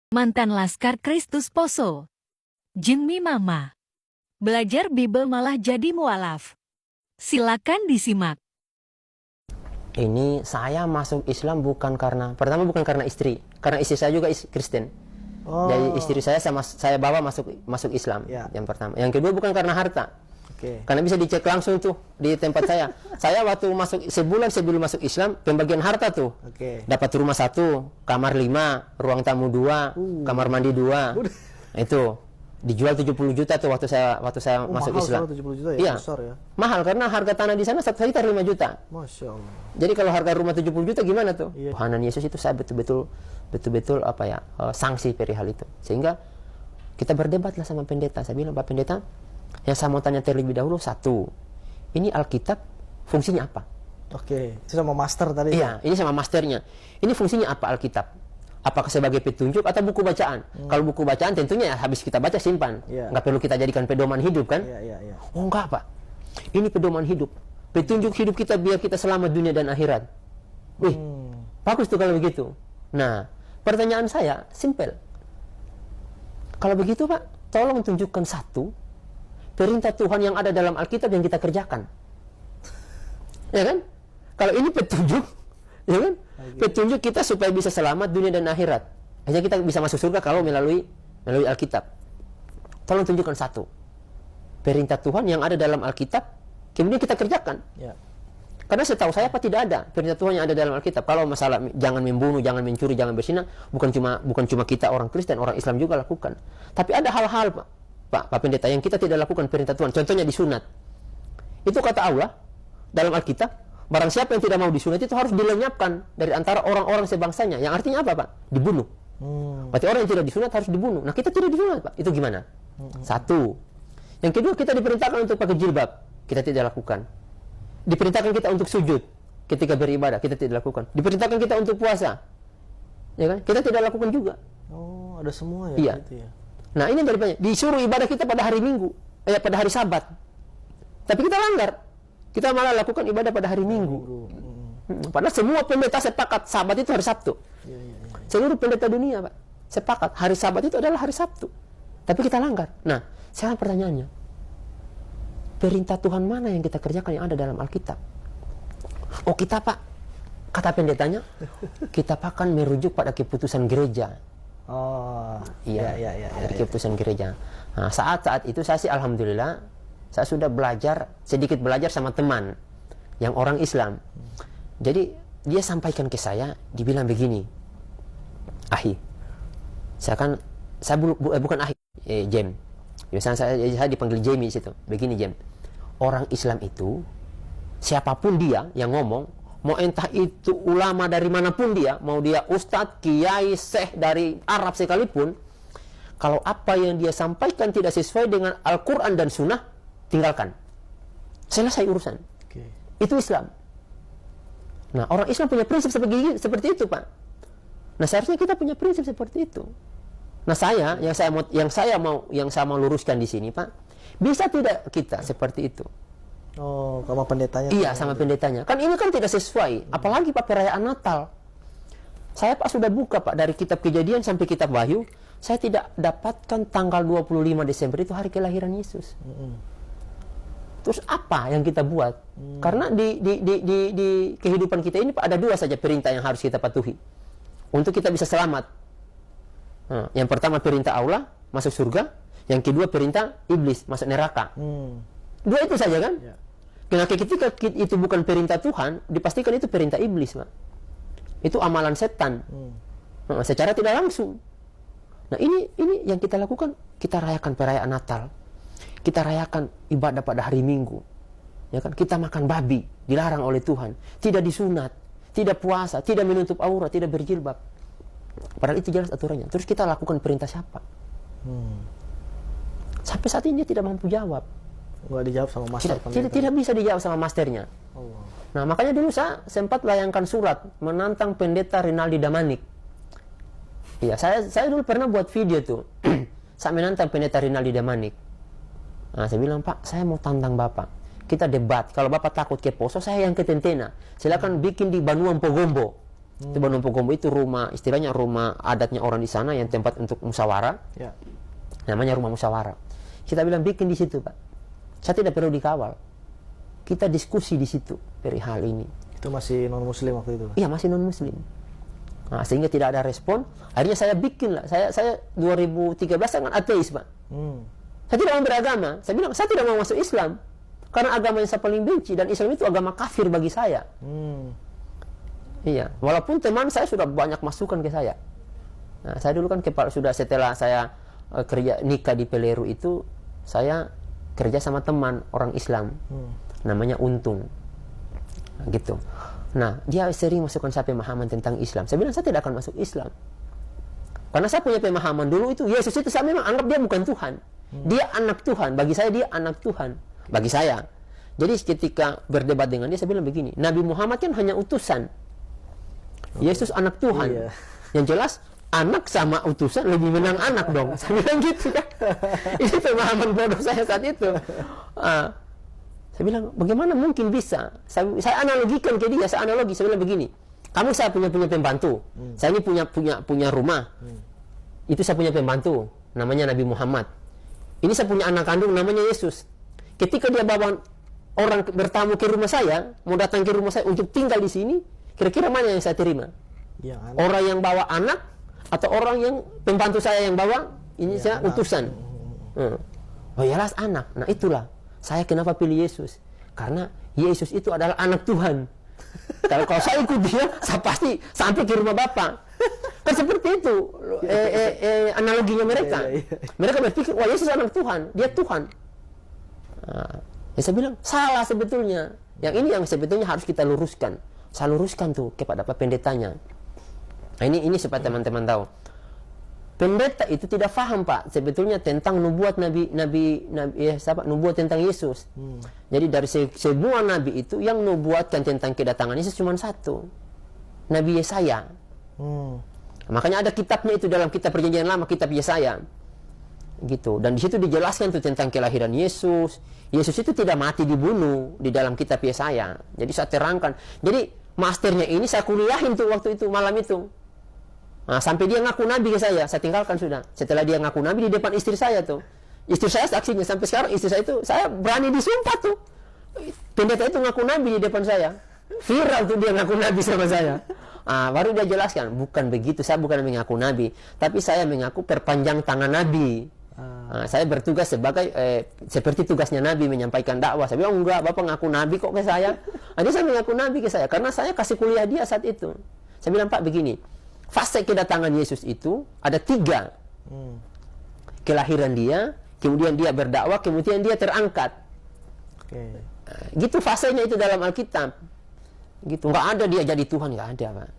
Mantan Laskar Kristus Poso. Jengmi Mama. Belajar Bible malah jadi mualaf. Silakan disimak. Ini saya masuk Islam bukan karena, pertama bukan karena istri, karena istri saya juga Kristen. Jadi istri saya bawa masuk Islam, yang pertama. Yang kedua bukan karena harta. Karena bisa dicek langsung tuh di tempat saya. Saya waktu masuk, sebulan sebelum masuk Islam, pembagian harta tuh. Dapat rumah 1, kamar 5, ruang tamu 2, kamar mandi 2. Itu dijual 70 juta tuh waktu saya masuk Islam. 70 juta ya? Iya. Besar ya. Mahal karena harga tanah di sana 1 hektar 5 juta. Masya Allah. Jadi kalau harga rumah 70 juta gimana tuh? Iya. Tuhanan Yesus itu saya betul-betul sanksi perihal itu. Sehingga kita berdebat lah sama pendeta. Saya bilang, Pak Pendeta, yang saya mau tanya terlebih dahulu, 1, ini Alkitab fungsinya apa? Itu sama master tadi. Iya, ini sama masternya. Ini fungsinya apa Alkitab? Apakah sebagai petunjuk atau buku bacaan? Kalau buku bacaan tentunya habis kita baca simpan. Nggak perlu kita jadikan pedoman hidup kan? Oh enggak Pak, ini pedoman hidup. Petunjuk hidup kita biar kita selamat dunia dan akhirat. Wih, bagus tuh kalau begitu. Nah, pertanyaan saya simpel. Kalau begitu Pak, tolong tunjukkan 1 perintah Tuhan yang ada dalam Alkitab yang kita kerjakan. Ya kan? Kalau ini petunjuk, ya kan? Petunjuk kita supaya bisa selamat dunia dan akhirat. Hanya kita bisa masuk surga kalau melalui Alkitab. Tolong tunjukkan 1 perintah Tuhan yang ada dalam Alkitab, kemudian kita kerjakan. Karena setahu saya Pak tidak ada perintah Tuhan yang ada dalam Alkitab. Kalau masalah jangan membunuh, jangan mencuri, jangan berzina, bukan cuma kita orang Kristen, orang Islam juga lakukan. Tapi ada hal-hal Pak Pendeta yang kita tidak lakukan perintah Tuhan. Contohnya disunat. Itu kata Allah dalam Alkitab. Barang siapa yang tidak mau disunat itu harus dilenyapkan dari antara orang-orang sebangsanya. Yang artinya apa Pak? Dibunuh. Berarti orang yang tidak disunat harus dibunuh. Nah kita tidak disunat Pak. Itu gimana? 1. Yang kedua, kita diperintahkan untuk pakai jilbab. Kita tidak lakukan. Diperintahkan kita untuk sujud ketika beribadah. Kita tidak lakukan. Diperintahkan kita untuk puasa. Ya kan? Kita tidak lakukan juga. Oh, ada semua ya? Iya. Gitu ya? Nah ini dari banyak. Disuruh ibadah kita pada hari Minggu. Pada hari Sabat. Tapi kita langgar. Kita malah lakukan ibadah pada hari Minggu. Padahal semua pendeta sepakat Sabat itu hari Sabtu. Seluruh pendeta dunia Pak sepakat hari Sabat itu adalah hari Sabtu. Tapi kita langgar. Nah, sekarang pertanyaannya, perintah Tuhan mana yang kita kerjakan yang ada dalam Alkitab? Oh kita Pak, kata pendetanya, kita akan merujuk pada keputusan gereja. Iya. Keputusan gereja. Nah, saat itu saya sih alhamdulillah, saya sudah sedikit belajar sama teman yang orang Islam. Jadi dia sampaikan ke saya, dibilang begini, Ahi, bukan Ahi, Jem. Biasanya saya dipanggil Jamie situ. Begini Jem, orang Islam itu siapapun dia yang ngomong, mau entah itu ulama dari manapun dia, mau dia ustadz, kiai, syekh dari Arab sekalipun, kalau apa yang dia sampaikan tidak sesuai dengan Al-Quran dan Sunnah, tinggalkan. Selesai urusan. Itu Islam. Nah, orang Islam punya prinsip seperti itu, Pak. Nah, seharusnya kita punya prinsip seperti itu. Nah, yang saya mau luruskan di sini, Pak, bisa tidak kita seperti itu? Oh, sama pendetanya. Iya, sama pendetanya. Kan ini kan tidak sesuai. Apalagi Pak perayaan Natal. Saya Pak sudah buka Pak dari kitab Kejadian sampai kitab Wahyu, saya tidak dapatkan tanggal 25 Desember itu hari kelahiran Yesus. Terus apa yang kita buat? Karena di kehidupan kita ini Pak ada 2 saja perintah yang harus kita patuhi untuk kita bisa selamat. Nah, yang pertama perintah Allah masuk surga, yang kedua perintah iblis masuk neraka. 2 itu saja kan? Karena ketika itu bukan perintah Tuhan, dipastikan itu perintah iblis, Pak. Itu amalan setan. Nah, secara tidak langsung. Nah, ini yang kita lakukan, kita rayakan perayaan Natal. Kita rayakan ibadah pada hari Minggu. Ya kan? Kita makan babi, dilarang oleh Tuhan. Tidak disunat, tidak puasa, tidak menutup aurat, tidak berjilbab. Padahal itu jelas aturannya. Terus kita lakukan perintah siapa? Sampai saat ini dia tidak mampu jawab. Nggak dijawab sama master. Tidak bisa dijawab sama masternya. Nah, makanya dulu saya sempat layangkan surat menantang pendeta Rinaldi Damanik. Iya, saya dulu pernah buat video tuh. Saya menantang pendeta Rinaldi Damanik. Nah, saya bilang, Pak, saya mau tantang Bapak. Kita debat. Kalau Bapak takut ke Poso, saya yang ke Tentena. Silakan bikin di Banuang Pogombo. Itu Bonopokombo itu rumah, istilahnya rumah adatnya orang di sana yang tempat untuk musyawarah. Ya. Namanya rumah musyawarah. Kita bilang bikin di situ, Pak. Saya tidak perlu dikawal. Kita diskusi di situ perihal ini. Itu masih non muslim waktu itu? Iya, masih non muslim. Nah, sehingga tidak ada respon. Akhirnya saya bikin lah. Saya 2013 sangat ateis, Pak. Saya tidak mau beragama. Saya bilang saya tidak mau masuk Islam. Karena agama yang saya paling benci, dan Islam itu agama kafir bagi saya. Iya, walaupun teman saya sudah banyak masukan ke saya. Nah, saya dulu kan setelah saya kerja nikah di Peleru itu, saya kerja sama teman orang Islam, namanya Untung, nah, gitu. Nah, dia sering masukkan saya pemahaman tentang Islam. Saya bilang saya tidak akan masuk Islam, karena saya punya pemahaman dulu itu Yesus itu saya memang anggap dia bukan Tuhan, dia anak Tuhan. Bagi saya dia anak Tuhan, bagi saya. Jadi ketika berdebat dengan dia, saya bilang begini, Nabi Muhammad kan hanya utusan, Yesus anak Tuhan. Iya. Yang jelas anak sama utusan lebih menang anak dong. Saya bilang gitu kan. Itu pemahaman bodoh saya saat itu. Saya bilang bagaimana mungkin bisa? Saya analogikan ke dia. Saya bilang begini. Kamu saya punya pembantu. Saya ini punya rumah. Itu saya punya pembantu. Namanya Nabi Muhammad. Ini saya punya anak kandung namanya Yesus. Ketika dia bawa orang bertamu ke rumah saya, mau datang ke rumah saya untuk tinggal di sini, kira-kira mana yang saya terima? Orang yang bawa anak atau orang yang pembantu saya yang bawa ini saya anak. Utusan? Oh jelas anak. Nah itulah saya kenapa pilih Yesus, karena Yesus itu adalah anak Tuhan. Kalau saya ikut dia, saya pasti sampai ke rumah Bapa. Kan seperti itu analoginya mereka. Mereka berpikir wah Yesus anak Tuhan, dia Tuhan. Ya saya bilang salah sebetulnya. Yang ini yang sebetulnya harus kita luruskan. Saya luruskan tuh kepada Pak Pendetanya. Nah, ini supaya teman-teman tahu. Pendeta itu tidak paham, Pak, sebetulnya tentang nubuat nubuat tentang Yesus. Jadi dari semua nabi itu yang nubuatkan tentang kedatangan Yesus cuma satu. Nabi Yesaya. Makanya ada kitabnya itu dalam kitab Perjanjian Lama, kitab Yesaya. Gitu. Dan di situ dijelaskan tuh tentang kelahiran Yesus. Yesus itu tidak mati dibunuh di dalam kitab Yesaya. Jadi saya terangkan. Jadi masternya ini saya kuliahin tuh waktu itu malam itu. Nah, sampai dia ngaku nabi ke saya tinggalkan sudah. Setelah dia ngaku nabi di depan istri saya tuh. Istri saya saksinya sampai sekarang istri saya itu saya berani disumpah tuh. Pendeta itu ngaku nabi di depan saya. Viral tuh dia ngaku nabi sama saya. Baru dia jelaskan, bukan begitu, saya bukan mengaku nabi, tapi saya mengaku perpanjang tangan nabi. Saya bertugas sebagai seperti tugasnya nabi menyampaikan dakwah. Saya bilang enggak, Bapak ngaku nabi kok ke saya. Jadi saya mengaku nabi ke saya karena saya kasih kuliah dia saat itu. Saya bilang Pak begini, fase kedatangan Yesus itu ada 3. Kelahiran dia, kemudian dia berdakwah, kemudian dia terangkat. Gitu fasenya itu dalam Alkitab. Gitu, nggak ada dia jadi Tuhan, nggak ada, Pak.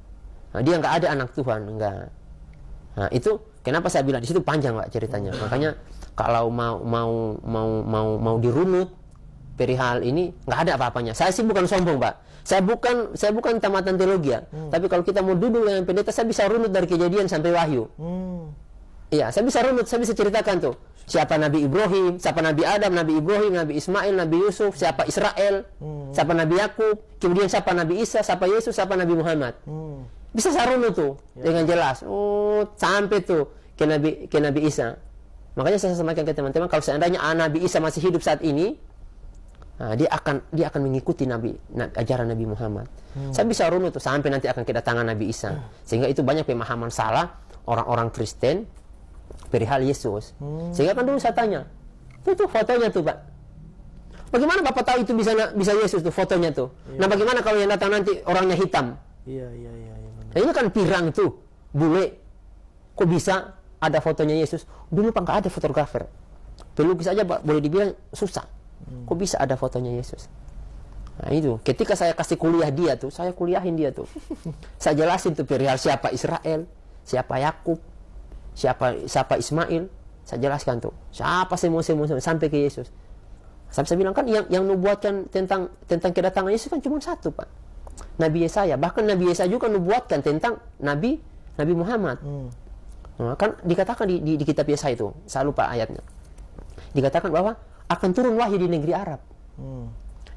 Nah, dia nggak ada anak Tuhan, nggak. Nah, itu kenapa saya bilang di situ panjang, Pak, ceritanya. Makanya kalau mau dirunut perihal ini nggak ada apa-apanya. Saya sih bukan sombong, Pak. Saya bukan tamatan teologi ya. Tapi kalau kita mau duduk dengan pendeta, saya bisa runut dari Kejadian sampai Wahyu. Iya, saya bisa runut, saya bisa ceritakan tuh. Siapa Nabi Ibrahim, siapa Nabi Adam, Nabi Ibrahim, Nabi Ismail, Nabi Yusuf, siapa Israel, siapa Nabi Yakub, kemudian siapa Nabi Isa, siapa Yesus, siapa Nabi Muhammad. Bisa saya runut tuh dengan jelas. Sampai tuh ke Nabi Isa. Makanya saya sampaikan ke teman-teman, kalau seandainya Nabi Isa masih hidup saat ini, dia akan mengikuti ajaran Nabi Muhammad. Saya bisa runut tuh sampai nanti akan kedatangan Nabi Isa. Sehingga itu banyak pemahaman salah orang-orang Kristen perihal Yesus. Sehingga kan dulu saya tanya, tuh fotonya tuh, Pak. Bagaimana Bapak tahu itu bisa Yesus tuh fotonya tuh? Nah, bagaimana kalau yang datang nanti orangnya hitam? Iya. Nah, ini kan pirang tuh, bule. Kok bisa ada fotonya Yesus? Dulu Pak nggak ada fotografer. Pelukis aja Pak, boleh dibilang susah. Kok bisa ada fotonya Yesus? Nah itu, ketika saya kasih kuliah dia tuh, saya kuliahin dia tuh. Saya jelasin tuh perihal siapa Israel, siapa Yakub, siapa Ismail. Saya jelaskan tuh, siapa semua sampai ke Yesus. Saya bilang kan yang nubuatkan tentang kedatangan Yesus kan cuma satu, Pak. Nabi Yesaya, bahkan Nabi Yesaya juga nubuatkan tentang Nabi Muhammad. Nah, kan dikatakan di kitab Yesaya itu, saya lupa ayatnya. Dikatakan bahwa akan turun wahyu di negeri Arab.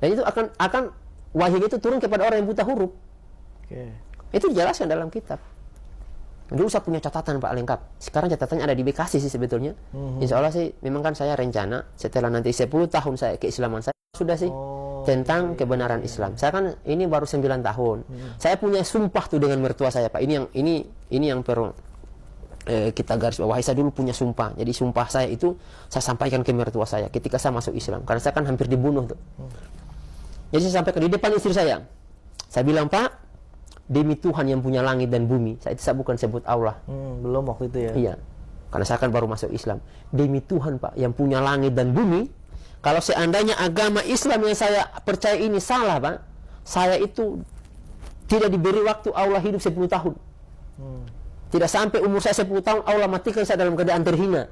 Dan itu akan wahyu itu turun kepada orang yang buta huruf. Itu dijelaskan dalam kitab. Dulu saya punya catatan Pak lengkap. Sekarang catatannya ada di Bekasi sih sebetulnya. Insya Allah sih, memang kan saya rencana setelah nanti 10 tahun saya keislaman saya sudah sih tentang kebenaran Islam. Saya kan ini baru 9 tahun. Saya punya sumpah tuh dengan mertua saya Pak. Ini yang perlu kita garis bawahi. Saya dulu punya sumpah. Jadi sumpah saya itu saya sampaikan ke mertua saya ketika saya masuk Islam. Karena saya kan hampir dibunuh tuh. Jadi saya sampaikan di depan istri saya. Saya bilang, Pak, demi Tuhan yang punya langit dan bumi. Saya bukan sebut Allah. Belum waktu itu ya? Iya. Karena saya kan baru masuk Islam. Demi Tuhan Pak, yang punya langit dan bumi, kalau seandainya agama Islam yang saya percaya ini salah Pak, saya itu tidak diberi waktu Allah hidup 10 tahun. Tidak sampai umur saya 10 tahun, Allah matikan saya dalam keadaan terhina.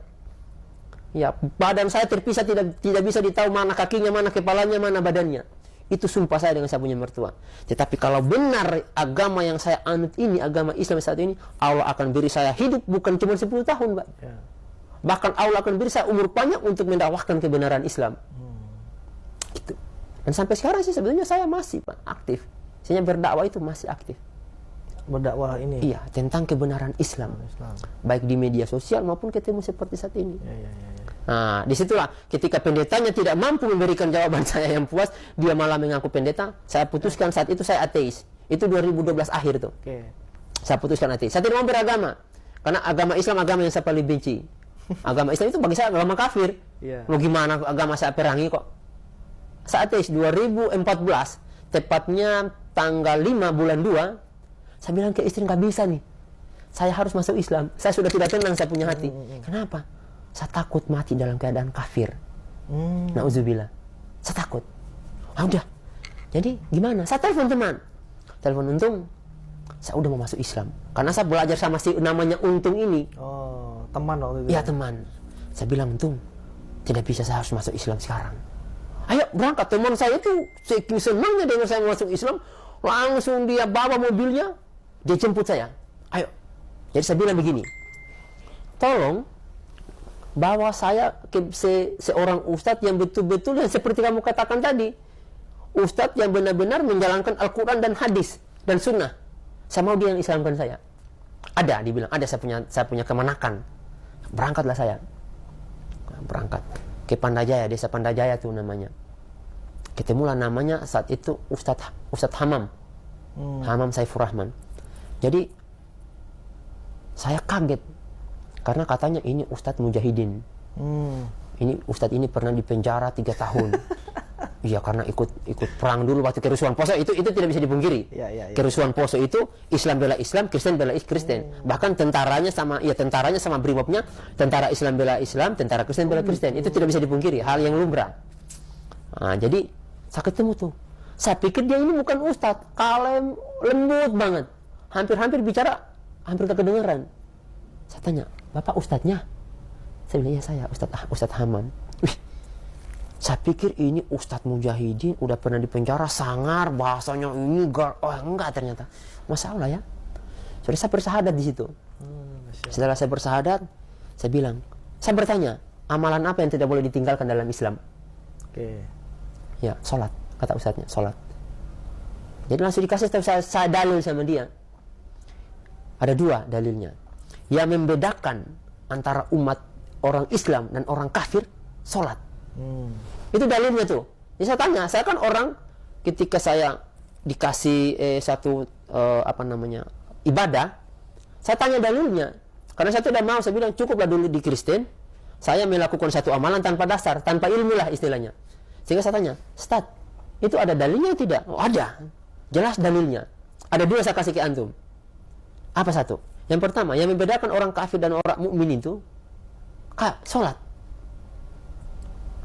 Ya, badan saya terpisah, tidak bisa ditahu mana kakinya, mana kepalanya, mana badannya. Itu sumpah saya dengan saya punya mertua. Tetapi kalau benar agama yang saya anut ini, agama Islam saat ini, Allah akan beri saya hidup bukan cuma 10 tahun, Pak. Ya. Bahkan Allah akan beri saya umur panjang untuk mendakwahkan kebenaran Islam. Gitu. Dan sampai sekarang sih sebenarnya saya masih, Pak, aktif. Saya berdakwah itu masih aktif. Berdakwah ini? Iya, tentang kebenaran Islam. Baik di media sosial maupun ketemu seperti saat ini. Ya. Nah, disitulah ketika pendetanya tidak mampu memberikan jawaban saya yang puas, dia malah mengaku pendeta. Saya putuskan saat itu saya ateis. Itu 2012 akhir tuh. Saya putuskan ateis. Saya tidak mau beragama. Karena agama Islam agama yang saya paling benci. Agama Islam itu bagi saya agama kafir. Mau gimana agama saya perangi kok. Saya ateis 2014, tepatnya tanggal 5 bulan 2, saya bilang ke istri, nggak bisa nih. Saya harus masuk Islam. Saya sudah tidak tenang, saya punya hati. Kenapa? Saya takut mati dalam keadaan kafir. Nauzubillah. Saya takut. Udah. Jadi gimana? Saya telepon teman. Telepon Untung. Saya udah mau masuk Islam. Karena saya belajar sama si namanya Untung ini. Oh, teman waktu itu. Iya, teman. Saya bilang, Untung, tidak bisa, saya harus masuk Islam sekarang. Ayo berangkat. Teman saya itu senangnya dengar saya masuk Islam. Langsung dia bawa mobilnya. Dia jemput saya. Ayo. Jadi saya bilang begini. Tolong bawa saya ke seorang ustadz yang betul-betul yang seperti kamu katakan tadi, ustadz yang benar-benar menjalankan Al-Quran dan hadis dan sunnah. Saya mau dia yang Islamkan saya. Ada, dibilang ada, saya punya kemanakan. Berangkatlah saya. Berangkat ke Pandajaya, desa Pandajaya tuh namanya. Ketemulah namanya saat itu Ustadz Hamam. Hamam Saifur Rahman. Jadi saya kaget. Karena katanya ini Ustadz Mujahidin. Ini Ustadz ini pernah dipenjara 3 tahun. Iya, karena ikut perang dulu waktu kerusuhan Poso. Itu tidak bisa dipungkiri. Kerusuhan Poso itu Islam bela Islam, Kristen bela Kristen. Bahkan tentaranya sama brimob-nya, tentara Islam bela Islam, tentara Kristen bela Kristen. Itu tidak bisa dipungkiri, hal yang lumrah. Nah, jadi saya ketemu tuh. Saya pikir dia ini bukan Ustadz, kalem, lembut banget. Hampir-hampir bicara, hampir tak kedengeran. Saya tanya, Bapak Ustadznya? Saya bilang, ya saya, Ustadz Hamam. Wih, saya pikir ini Ustadz Mujahidin, udah pernah dipenjara, sangar, bahasanya ini, enggak ternyata. Masalah ya. Sudah saya bersahadat di situ. Setelah saya bersahadat, saya bilang, saya bertanya, amalan apa yang tidak boleh ditinggalkan dalam Islam? Ya, sholat, kata Ustadznya, sholat. Jadi langsung dikasih tahu saya dalil sama dia. Ada 2 dalilnya. Yang membedakan antara umat orang Islam dan orang kafir, sholat. Itu dalilnya tuh. Jadi saya tanya, saya kan orang ketika saya dikasih ibadah, saya tanya dalilnya. Karena saya tidak mau, saya bilang cukuplah dulu di Kristen, saya melakukan satu amalan tanpa dasar, tanpa ilmu lah istilahnya. Sehingga saya tanya, Ustaz, itu ada dalilnya tidak? Oh, ada. Jelas dalilnya. Ada 2 saya kasih ke antum. Apa satu? Yang pertama, yang membedakan orang kafir dan orang mukmin itu sholat.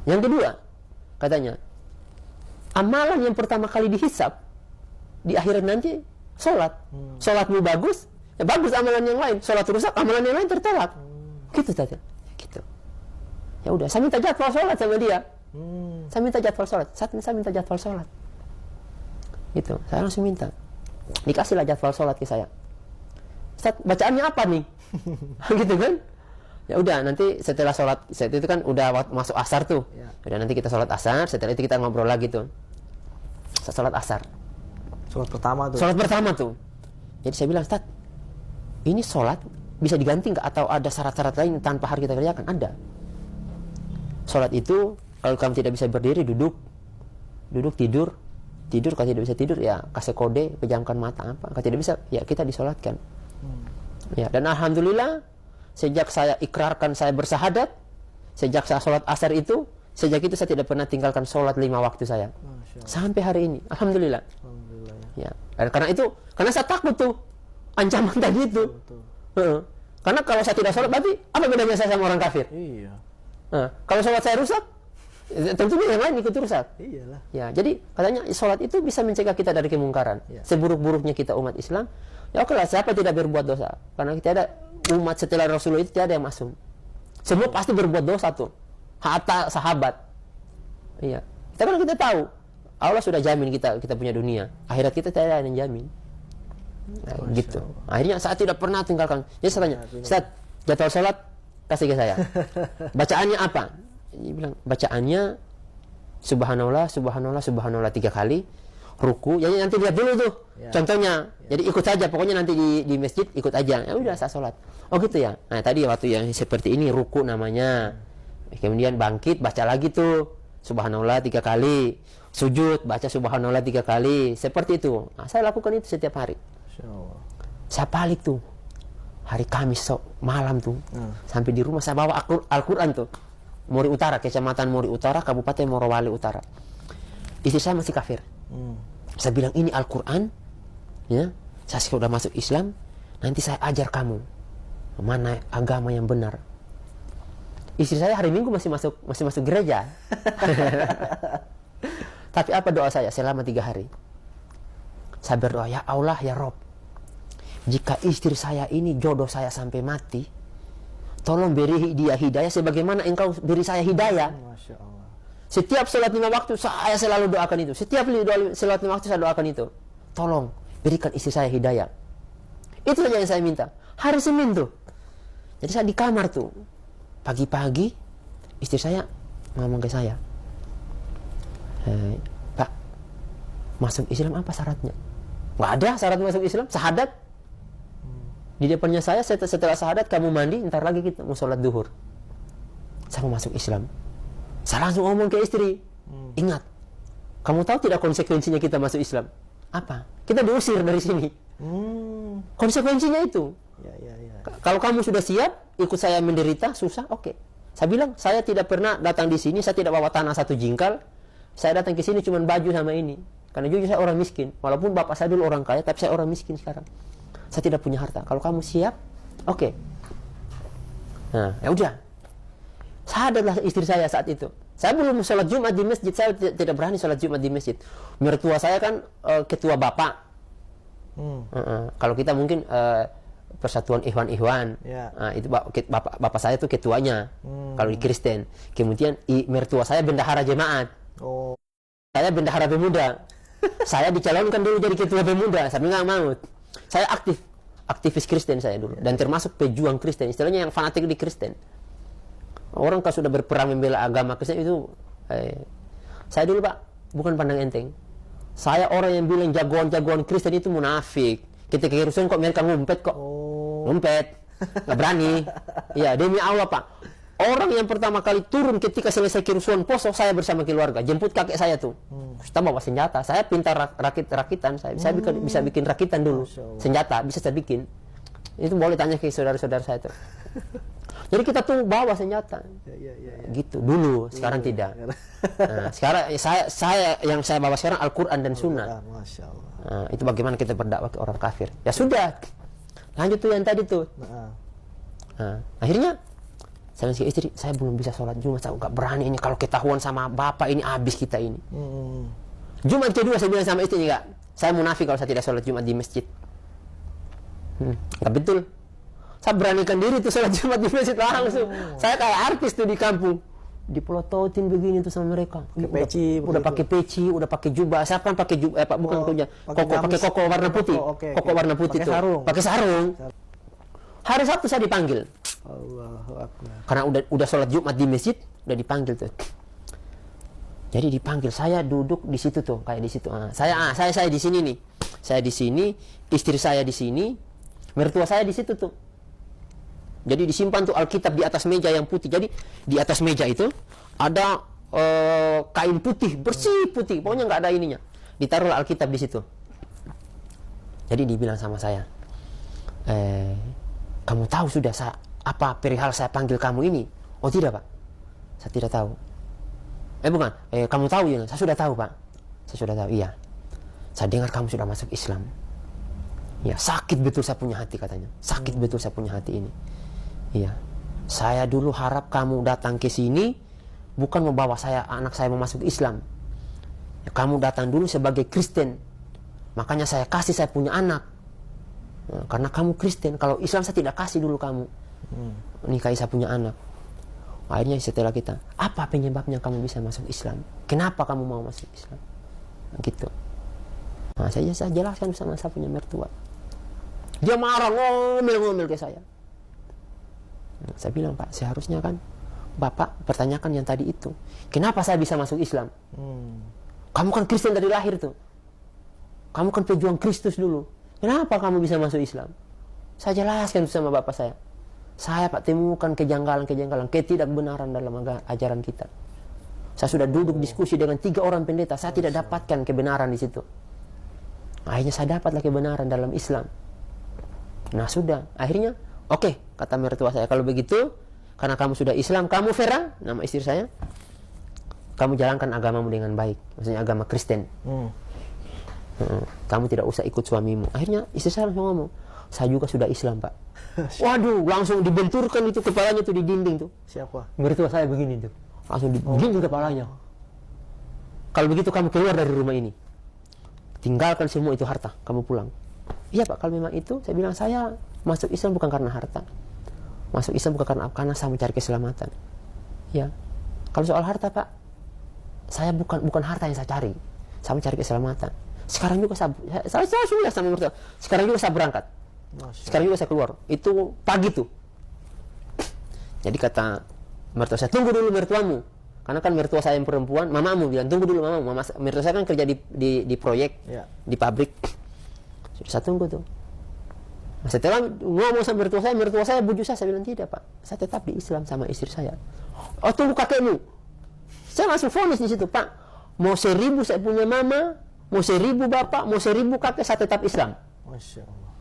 Yang kedua, katanya, amalan yang pertama kali dihisab di akhirat nanti sholat. Sholatmu bagus, ya bagus amalan yang lain. Sholat rusak, amalan yang lain tertolak. Gitu saja. Gitu. Ya udah, saya minta jadwal sholat sama dia. Saya minta jadwal sholat. Saya minta jadwal sholat. Gitu. Saya langsung minta. Dikasihlah jadwal sholat ke saya. Ustaz, bacaannya apa nih? Gitu kan? Ya udah, nanti setelah sholat, itu kan udah masuk asar tuh. Udah, nanti kita sholat asar, setelah itu kita ngobrol lagi tuh. Sholat asar. Sholat pertama tuh. Sholat pertama tuh. Jadi saya bilang, Ustaz, ini sholat bisa diganti nggak? Atau ada syarat-syarat lain tanpa harus kita kerjakan? Ada. Sholat itu, kalau kamu tidak bisa berdiri, duduk, tidur, kalau tidak bisa tidur, ya kasih kode, pejamkan mata apa. Kalau tidak bisa, ya kita disolatkan. Ya, dan alhamdulillah, sejak saya ikrarkan saya bersahadat, sejak saya sholat asar itu, sejak itu saya tidak pernah tinggalkan sholat 5 waktu saya. Sampai hari ini, alhamdulillah. Ya. Karena saya takut tuh ancaman tadi itu. Karena kalau saya tidak sholat, berarti apa bedanya saya sama orang kafir? Iya. Kalau sholat saya rusak, tentunya yang lain ikut rusak. Iyalah. Ya, jadi katanya sholat itu bisa mencegah kita dari kemungkaran. Ya. Seburuk-buruknya kita umat Islam, ya oke lah, siapa tidak berbuat dosa? Karena kita ada umat setelah Rasulullah itu tidak ada yang masuk. Semua pasti berbuat dosa tuh. Hatta sahabat. Iya. Kita tahu Allah sudah jamin kita punya dunia. Akhirat kita tidak ada yang jamin. Nah, gitu. Akhirnya saya tidak pernah tinggalkan. Jadi saya tanya, Ustaz, jadwal sholat kasih ke saya. Bacaannya apa? Dia bilang, bacaannya subhanallah 3 kali. Ruku, jadi nanti lihat dulu tuh. Contohnya. Jadi ikut saja, pokoknya nanti di masjid ikut aja. Ya udah, saya sholat. Oh gitu ya. Nah, tadi waktu yang seperti ini ruku namanya. Kemudian bangkit, baca lagi tuh subhanallah 3 kali. Sujud, baca subhanallah 3 kali. Seperti itu. Nah, saya lakukan itu setiap hari. Saya balik tuh hari Kamis malam tuh. Sampai di rumah saya bawa Al-Quran tuh. Mori Utara, Kecamatan Mori Utara, Kabupaten Morowali Utara. Istri saya masih kafir. Saya bilang, ini Al-Quran, ya, saya sudah masuk Islam, nanti saya ajar kamu mana agama yang benar. Istri saya hari Minggu masih masuk gereja. Tapi apa doa saya selama 3 hari? Saya berdoa, ya Allah, ya Rob, jika istri saya ini jodoh saya sampai mati, tolong beri dia hidayah sebagaimana engkau beri saya hidayah. Masya Allah. Setiap sholat 5 waktu saya selalu doakan itu. Setiap sholat 5 waktu saya doakan itu. Tolong berikan istri saya hidayah. Itu saja yang saya minta. Hari Senin tuh. Jadi saya di kamar tuh. Pagi-pagi istri saya ngomong ke saya, Pak, masuk Islam apa syaratnya? Nggak ada syarat masuk Islam. Syahadat. Di depannya saya, setelah syahadat kamu mandi, ntar lagi kita mau sholat duhur. Saya mau masuk Islam. Saya langsung ngomong ke istri, ingat, kamu tahu tidak konsekuensinya kita masuk Islam? Apa? Kita diusir dari sini. Konsekuensinya itu. Kalau kamu sudah siap, ikut saya menderita, susah, oke. Saya bilang, saya tidak pernah datang di sini, saya tidak bawa tanah 1 jingkal. Saya datang ke sini cuma baju sama ini. Karena jujur saya orang miskin. Walaupun bapak saya dulu orang kaya, tapi saya orang miskin sekarang. Saya tidak punya harta. Kalau kamu siap, oke. Nah, ya udah. Sahadatlah istri saya saat itu. Saya belum sholat Jumat di masjid. Saya tidak berani sholat Jumat di masjid. Mertua saya kan ketua bapak. Kalau kita mungkin Persatuan Ikhwan-Ikhwan. Itu bapak saya itu ketuanya. Kalau di Kristen. Kemudian mertua saya bendahara jemaat. Saya bendahara pemuda. Saya dicalonkan dulu jadi ketua pemuda. Saya nggak mau. Saya aktivis Kristen saya dulu. Dan termasuk pejuang Kristen. Istilahnya yang fanatik di Kristen. Orang kalau sudah berperang membela agama Kristen itu, saya dulu Pak, bukan pandang enteng. Saya orang yang bilang jagoan-jagoan Kristen itu munafik. Ketika kerusuhan kok mereka ngumpet kok. Ngumpet. Nggak berani. Ya, demi Allah Pak. Orang yang pertama kali turun ketika selesai kerusuhan Poso, saya bersama keluarga. Jemput kakek saya tuh. Kita bawa senjata. Saya pintar rakitan. Saya bisa bikin rakitan dulu. Senjata, bisa saya bikin. Itu boleh tanya ke saudara-saudara saya tuh. Jadi kita tuh bawa senjata. Gitu dulu, sekarang tidak. Nah, sekarang saya bawa sekarang Al-Quran dan Sunnah. Masya Allah. Nah, itu bagaimana kita berdakwah ke orang kafir. Ya sudah. Lanjut tuh yang tadi tuh. Nah, akhirnya saya bilang ke istri, saya belum bisa sholat Jumat, saya nggak berani ini. Kalau ketahuan sama bapak ini, habis kita ini. Jumat kedua saya bilang sama istri, enggak, saya munafik kalau saya tidak sholat Jumat di masjid. Nggak betul. Saya beranikan diri tuh sholat Jumat di masjid langsung. Saya kayak artis tuh di kampung. Dipelototin begini tuh sama mereka. Udah pakai peci, udah pakai jubah. Siapa yang pakai jubah? Bukan punya. Pakai koko warna putih. Koko warna putih tuh. Pakai sarung. Hari Sabtu saya dipanggil. Allahu Akbar. Karena udah sholat Jumat di masjid, udah dipanggil tuh. Jadi dipanggil, saya duduk di situ tuh, kayak di situ. Saya di sini nih. Saya di sini, istri saya di sini, mertua saya di situ tuh. Jadi disimpan tuh Alkitab di atas meja yang putih. Jadi di atas meja itu ada kain putih, bersih putih. Pokoknya nggak ada ininya. Ditaruhlah Alkitab di situ. Jadi dibilang sama saya, kamu tahu sudah apa perihal saya panggil kamu ini? Oh tidak Pak, saya tidak tahu. Bukan, kamu tahu ya? Saya sudah tahu Pak. Saya sudah tahu, iya. Saya dengar kamu sudah masuk Islam. Ya, sakit betul saya punya hati katanya. Sakit betul saya punya hati ini. Iya. Saya dulu harap kamu datang ke sini bukan membawa anak saya mau masuk Islam. Ya, kamu datang dulu sebagai Kristen. Makanya saya kasih saya punya anak. Nah, karena kamu Kristen, kalau Islam saya tidak kasih dulu kamu. Nikahi saya punya anak. Akhirnya setelah kita, apa penyebabnya kamu bisa masuk Islam? Kenapa kamu mau masuk Islam? Gitu. Nah, saya jelaskan sama saya punya mertua. Dia marah, ngomel-ngomel ke saya. Nah, saya bilang, Pak, seharusnya kan Bapak pertanyakan yang tadi itu. Kenapa saya bisa masuk Islam? Kamu kan Kristen dari lahir tuh. Kamu kan pejuang Kristus dulu. Kenapa kamu bisa masuk Islam? Saya jelaskan sama Bapak saya. Saya Pak temukan kejanggalan-kejanggalan, ketidakbenaran dalam ajaran kita. Saya sudah duduk diskusi dengan 3 orang pendeta, saya tidak dapatkan kebenaran di situ. Akhirnya saya dapatlah kebenaran dalam Islam. Nah sudah, akhirnya oke, kata mertua saya, kalau begitu, karena kamu sudah Islam, kamu Vera, nama istri saya, kamu jalankan agamamu dengan baik, maksudnya agama Kristen. Kamu tidak usah ikut suamimu. Akhirnya istri saya langsung ngomong, saya juga sudah Islam Pak. Waduh, langsung dibenturkan itu kepalanya tuh di dinding tuh. Siapa? Mertua saya begini tuh, langsung di dinding kepalanya. Kalau begitu kamu keluar dari rumah ini, tinggalkan semua itu harta, kamu pulang. Iya Pak, kalau memang itu, saya bilang saya masuk Islam bukan karena harta. Masuk Islam bukan karena saya mencari keselamatan. Ya, kalau soal harta Pak, saya bukan harta yang saya cari, saya mencari keselamatan. Sekarang juga saya sudah sama mertua. Sekarang juga saya berangkat. Sekarang juga saya keluar. Itu pagi tuh. Jadi kata mertua saya, tunggu dulu mertuamu. Karena kan mertua saya yang perempuan, mamamu bilang tunggu dulu mamamu. Mertua saya kan kerja di proyek, di pabrik. Sudah saya tunggu tuh. Nah, setelah ngomong sama mertua saya bujuk saya bilang tidak Pak, saya tetap di Islam sama istri saya. Oh tunggu kakekmu. Saya langsung vonis di situ Pak. Mau 1000 saya punya mama, mau 1000 bapak, mau 1000 kakek, saya tetap Islam. Masya Allah.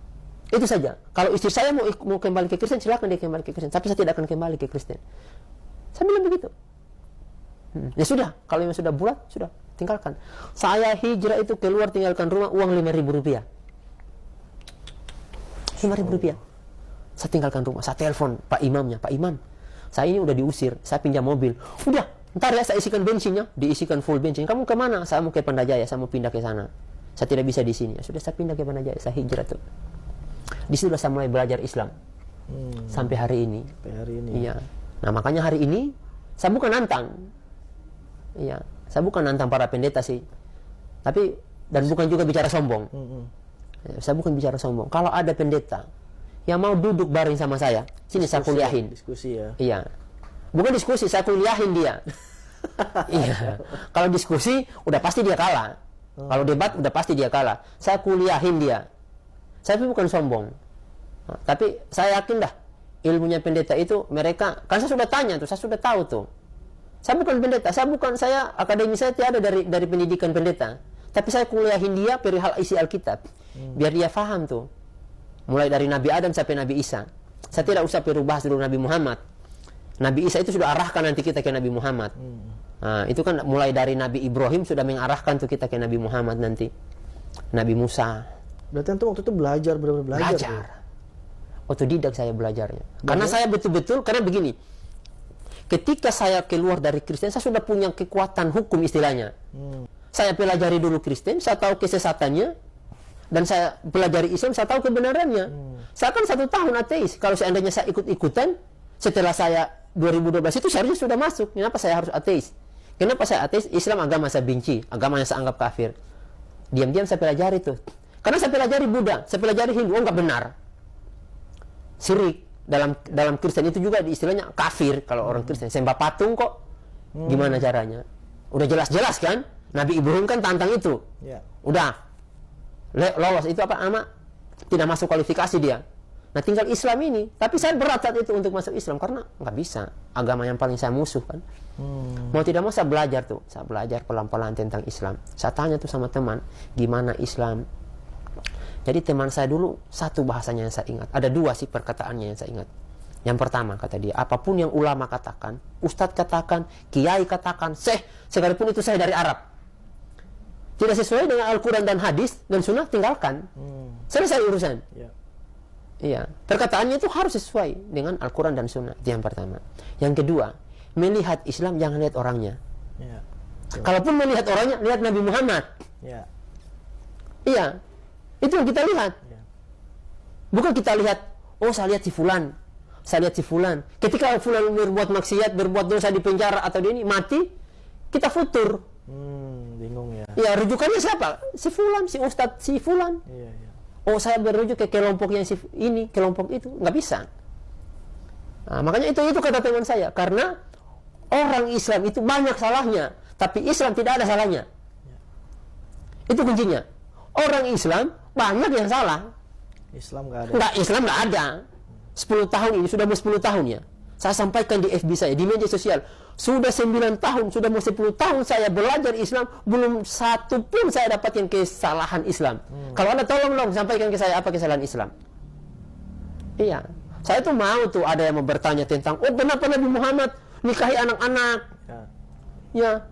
Itu saja. Kalau istri saya mau kembali ke Kristen, silakan dia kembali ke Kristen. Tapi saya tidak akan kembali ke Kristen. Saya bilang begitu. Ya sudah, kalau memang sudah bulat, sudah, tinggalkan. Saya hijrah itu keluar tinggalkan rumah, uang 5.000 rupiah. 5.000 rupiah. Saya tinggalkan rumah, saya telepon Pak Imamnya. Pak Imam, saya ini udah diusir, saya pinjam mobil. Udah, ntar ya saya isikan bensinnya, diisikan full bensin. Kamu kemana? Saya mau ke Pandajaya, saya mau pindah ke sana. Saya tidak bisa di sini. Sudah saya pindah ke Pandajaya, saya hijrah tuh. Di situ saya mulai belajar Islam. Sampai hari ini. Sampai hari ini. Iya. Nah, makanya hari ini saya bukan nantang. Iya, saya bukan nantang para pendeta sih. Tapi dan bukan juga bicara sombong. Saya bukan bicara sombong. Kalau ada pendeta yang mau duduk bareng sama saya, sini saya kuliahin. Diskusi ya. Iya. Bukan diskusi, saya kuliahin dia. Iya. Kalau diskusi udah pasti dia kalah. Kalau debat udah pasti dia kalah. Saya kuliahin dia. Saya bukan sombong. Nah, tapi saya yakin dah ilmunya pendeta itu mereka, kan saya sudah tanya tuh, saya sudah tahu tuh. Saya bukan pendeta, saya akademi saya tiada dari pendidikan pendeta. Tapi saya kuliahin dia perihal isi Alkitab. Biar dia faham tuh. Mulai dari Nabi Adam sampai Nabi Isa. Saya tidak usah perlu bahas dulu Nabi Muhammad. Nabi Isa itu sudah arahkan nanti kita ke Nabi Muhammad. Nah, itu kan mulai dari Nabi Ibrahim sudah mengarahkan tuh kita ke Nabi Muhammad nanti. Nabi Musa. Berarti antum waktu itu belajar, benar-benar belajar. Belajar. Otodidak saya belajarnya. Karena saya betul-betul, karena begini. Ketika saya keluar dari Kristen, saya sudah punya kekuatan hukum istilahnya. Saya pelajari dulu Kristen, saya tahu kesesatannya, dan saya pelajari Islam, saya tahu kebenarannya. Saya kan 1 tahun ateis. Kalau seandainya saya ikut-ikutan, setelah saya 2012 itu seharusnya sudah masuk. Kenapa saya harus ateis? Kenapa saya ateis? Islam agama saya benci, agama yang saya anggap kafir. Diam-diam saya pelajari tuh. Karena saya pelajari Buddha, saya pelajari Hindu, enggak benar. Syirik dalam Kristen itu juga istilahnya kafir kalau orang Kristen. Sembah patung kok. Gimana caranya? Udah jelas-jelas kan? Nabi Ibrahim kan tantang itu. Ya. Udah. lolos itu apa ama tidak masuk kualifikasi dia. Nah tinggal Islam ini, tapi saya berat saat itu untuk masuk Islam karena nggak bisa, agama yang paling saya musuh kan. Mau tidak mau saya belajar tuh, saya belajar pelan-pelan tentang Islam. Saya tanya tuh sama teman, gimana Islam? Jadi teman saya dulu satu bahasanya yang saya ingat, ada dua sih perkataannya yang saya ingat. Yang pertama kata dia, apapun yang ulama katakan, ustadz katakan, kiai katakan, sekalipun itu saya dari Arab, tidak sesuai dengan Al-Quran dan hadis dan sunnah, tinggalkan. Selesai urusan. Iya, perkataannya itu harus sesuai dengan Al-Quran dan Sunnah. Itu yang pertama. Yang kedua, melihat Islam jangan lihat orangnya. Kalaupun melihat orangnya, lihat Nabi Muhammad. Iya, itu yang kita lihat. Bukan kita lihat, oh saya lihat si fulan, saya lihat si fulan. Ketika fulan berbuat maksiat, berbuat dosa di penjara atau dia ini mati, kita futur. Bingung ya. Ya, rujukannya siapa? Si fulan, si ustadz, si fulan. Oh saya merujuk ke kelompok yang ini, kelompok itu, nggak bisa. Nah, makanya itu kata teman saya, karena orang Islam itu banyak salahnya, tapi Islam tidak ada salahnya. Itu kuncinya. Orang Islam banyak yang salah. Islam nggak ada. Islam nggak ada. 10 tahun ini sudah mau 10 tahun ya. Saya sampaikan di FB saya, di media sosial. Sudah 9 tahun, sudah mau 10 tahun saya belajar Islam, belum satu pun saya dapatkan kesalahan Islam. Kalau Anda tolong dong sampaikan ke saya apa kesalahan Islam. Iya, saya tuh mau tuh ada yang mau bertanya tentang, oh kenapa Nabi Muhammad nikahi anak-anak? Ya,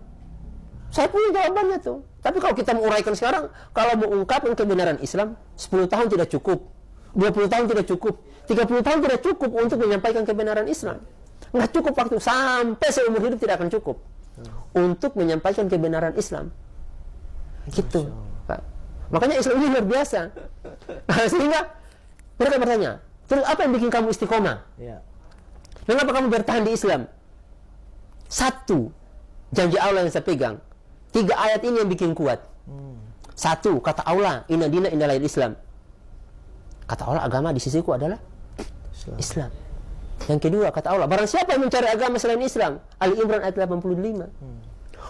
saya punya jawabannya tuh. Tapi kalau kita menguraikan sekarang, kalau mau ungkapkan kebenaran Islam, 10 tahun tidak cukup, 20 tahun tidak cukup, 30 tahun tidak cukup untuk menyampaikan kebenaran Islam. Nggak cukup waktu, sampai seumur hidup tidak akan cukup untuk menyampaikan kebenaran Islam. Gitu, Pak. Makanya Islam ini luar biasa. Sehingga mereka bertanya, terus apa yang bikin kamu istiqomah? Kenapa kamu bertahan di Islam? Satu, janji Allah yang saya pegang. 3 ayat ini yang bikin kuat. Satu, kata Allah, inna dina indalahil Islam. Kata Allah, agama di sisiku adalah Islam. Yang kedua, kata Allah, barang siapa yang mencari agama selain Islam, Ali Imran ayat 85.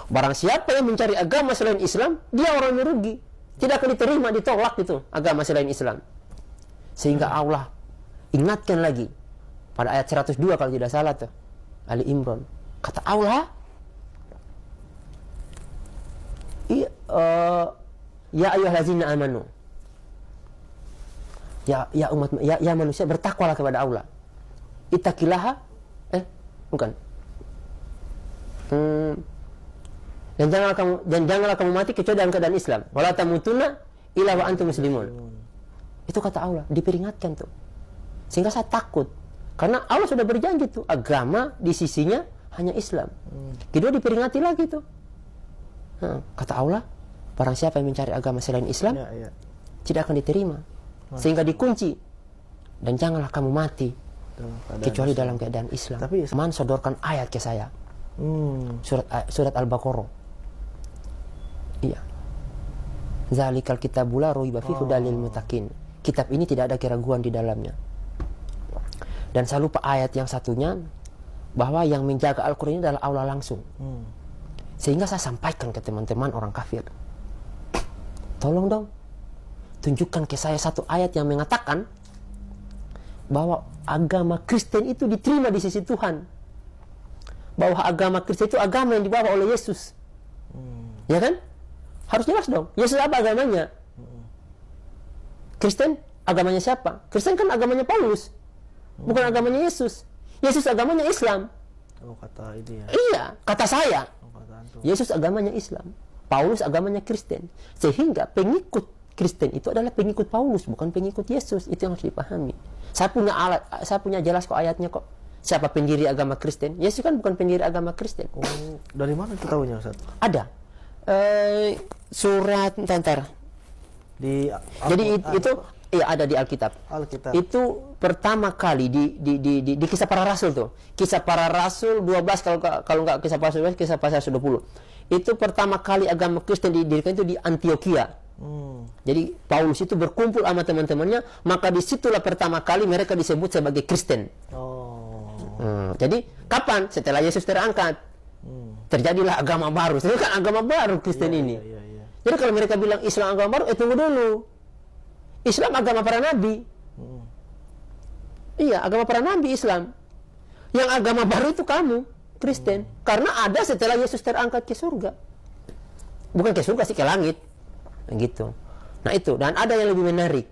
Barang siapa yang mencari agama selain Islam, dia orang yang rugi. Tidak akan diterima, ditolak itu agama selain Islam. Sehingga Allah ingatkan lagi pada ayat 102 kalau tidak salah tuh, Ali Imran. Kata Allah, ya ayyuhallazina amanu. Ya umat, ya manusia, bertakwalah kepada Allah. Ittaqillaha, bukan. Dan janganlah kamu mati kecuali dalam keadaan Islam. Wala tamutunna illa wa antum muslimun. Itu kata Allah, diperingatkan tuh. Sehingga saya takut. Karena Allah sudah berjanji tuh, agama di sisinya hanya Islam. Kedua diperingati lagi tuh. Kata Allah, barang siapa yang mencari agama selain Islam, tidak akan diterima. Sehingga dikunci. Dan janganlah kamu mati kecuali dalam keadaan Islam. Tapi Man sodorkan ayat ke saya. Surat Al-Baqarah. Iya. Zalikal kitabul la raiba fihi hudal lil muttaqin. Kitab ini tidak ada keraguan di dalamnya. Dan saya lupa ayat yang satunya, bahwa yang menjaga Al-Quran ini adalah Allah langsung. Sehingga saya sampaikan ke teman-teman orang kafir, tolong dong tunjukkan ke saya satu ayat yang mengatakan bahwa agama Kristen itu diterima di sisi Tuhan, bahwa agama Kristen itu agama yang dibawa oleh Yesus. Ya kan? Harus jelas dong. Yesus apa agamanya? Kristen agamanya siapa? Kristen kan agamanya Paulus, bukan agamanya Yesus. Yesus agamanya Islam. Oh, kata ini ya. Iya, kata saya. Yesus agamanya Islam, Paulus agamanya Kristen. Sehingga pengikut Kristen itu adalah pengikut Paulus, bukan pengikut Yesus. Itu yang harus dipahami. Saya punya jelas kok ayatnya kok. Siapa pendiri agama Kristen? Yesus kan bukan pendiri agama Kristen. Oh, dari mana kita tahunya, Ustaz? Ada. Surat Tantar. Jadi itu ada di Alkitab. Itu pertama kali di kisah para rasul tuh. Kisah para rasul 12, kalau enggak kisah para rasul 12, kisah para rasul 20. Itu pertama kali agama Kristen didirikan itu di Antioquia. Jadi Paulus itu berkumpul sama teman-temannya, maka disitulah pertama kali mereka disebut sebagai Kristen. Jadi kapan? Setelah Yesus terangkat, terjadilah agama baru. Itu kan agama baru Kristen ini. Jadi kalau mereka bilang Islam agama baru, tunggu dulu. Islam agama para nabi. Iya, agama para nabi Islam. Yang agama baru itu kamu, Kristen. Karena ada setelah Yesus terangkat ke surga. Bukan ke surga sih, ke langit. Gitu. Nah itu, dan ada yang lebih menarik.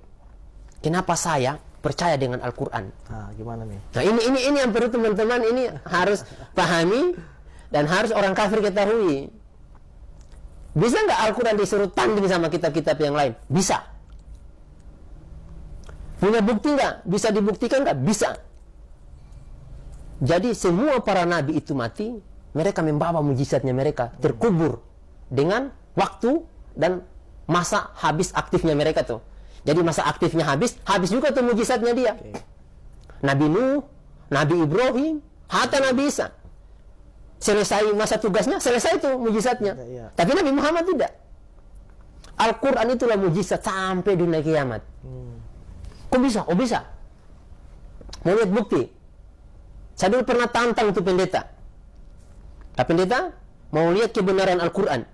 Kenapa saya percaya dengan Al-Quran? Nah, gimana nih? Nah ini yang perlu teman-teman ini harus pahami dan harus orang kafir ketahui. Bisa nggak Al-Quran disuruh tanding sama kitab-kitab yang lain? Bisa. Punya bukti nggak? Bisa dibuktikan nggak? Bisa. Jadi semua para nabi itu mati, mereka membawa mujizatnya mereka terkubur dengan waktu dan masa habis aktifnya mereka tuh. Jadi masa aktifnya habis juga tuh mujizatnya dia. Nabi Nuh, Nabi Ibrahim, hatta Nabi Isa. Selesai masa tugasnya, selesai tuh mujizatnya. Tapi Nabi Muhammad tidak. Al-Quran itulah mujizat sampai dunia kiamat. Kok bisa? Oh bisa. Mau lihat bukti? Saya dulu pernah tantang itu pendeta. Nah, pendeta mau lihat kebenaran Al-Quran.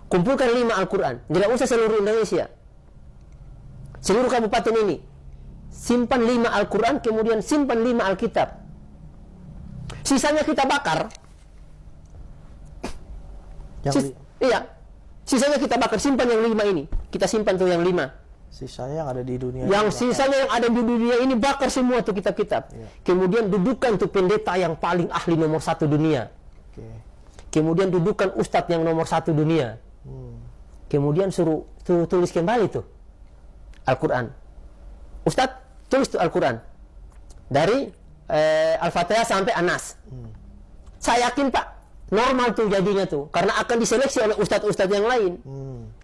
Kumpulkan 5 Al-Quran. Tidak usah seluruh Indonesia. Seluruh kabupaten ini. Simpan 5 Al-Quran, kemudian simpan 5 Alkitab. Sisanya kita bakar. Iya. Sisanya kita bakar. Simpan yang 5 ini. Kita simpan tuh yang 5. Sisanya yang ada di dunia. Sisanya yang ada di dunia ini bakar semua tuh kitab-kitab. Kemudian dudukan tuh pendeta yang paling ahli nomor 1 dunia. Kemudian dudukan ustadz yang nomor 1 dunia. Kemudian suruh tulis kembali tuh Al-Quran. Ustadz tulis tuh Al-Quran dari Al-Fatihah sampai An-Nas. Saya yakin Pak, normal tuh jadinya tuh, karena akan diseleksi oleh ustadz-ustadz yang lain